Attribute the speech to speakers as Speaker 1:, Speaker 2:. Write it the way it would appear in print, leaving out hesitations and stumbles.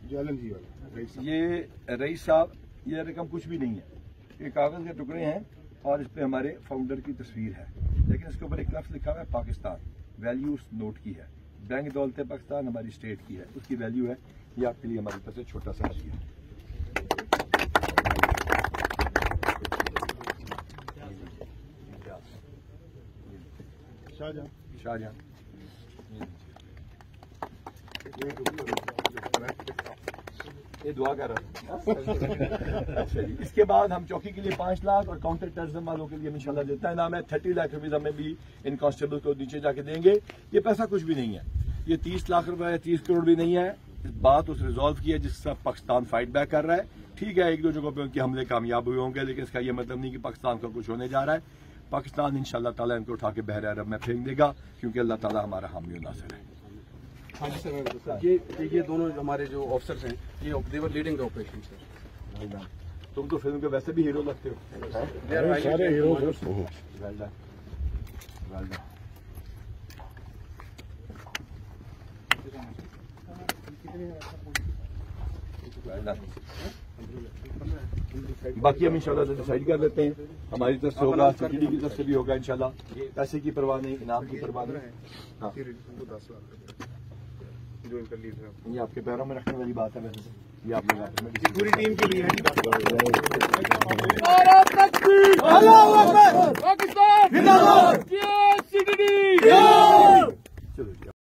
Speaker 1: ये रईस साहब, ये रकम कुछ भी नहीं है, ये कागज के टुकड़े हैं और इस पे हमारे फाउंडर की तस्वीर है, लेकिन इसके ऊपर एक लफ्ज लिखा हुआ है पाकिस्तान, वैल्यू उस नोट की है। बैंक दौलत पाकिस्तान हमारी स्टेट की है, उसकी वैल्यू है। ये आपके लिए हमारी तरफ से छोटा सा हदिया है। शाहजहां ये दुआ कर रहा था। अच्छा जी, इसके बाद हम चौकी के लिए 5 लाख और काउंटर टेररिज्म वालों के लिए इंशाल्लाह देता है नाम है 30 लाख रुपए हमें भी इन कांस्टेबल को नीचे जाके देंगे। ये पैसा कुछ भी नहीं है, ये 30 लाख रुपए 30 करोड़ भी नहीं है। बात उस रिजॉल्व की है जिससे पाकिस्तान फाइट बैक कर रहा है। ठीक है, एक दो जगहों पे उनके हमले कामयाब हुए होंगे, लेकिन इसका यह मतलब नहीं कि पाकिस्तान का कुछ होने जा रहा है। पाकिस्तान इंशाल्लाह ताला इनको उठा के बहरे अरब में फेंक देगा, क्योंकि अल्लाह ताला हमारा हामी नासिर है।
Speaker 2: हाँ जी सर, ये दोनों हमारे जो ऑफिसर्स हैं, ये देवर लीडिंग द ऑपरेशन सर।
Speaker 1: तुम तो फिल्म के वैसे भी हीरो लगते हो,
Speaker 3: सारे हीरो।
Speaker 1: बाकी हम इंशाल्लाह डिसाइड कर लेते हैं, हमारी तरफ से होगा, सिटी की तरफ से भी होगा इंशाल्लाह। पैसे की परवाह नहीं, इनाम की परवाह नहीं। हाँ,
Speaker 3: जो इनका लीडर है,
Speaker 1: ये आपके पैरों में रखने वाली बात है। वैसे ये आप लोग
Speaker 3: पूरी टीम के लिए है।
Speaker 4: पाकिस्तान
Speaker 1: चलो।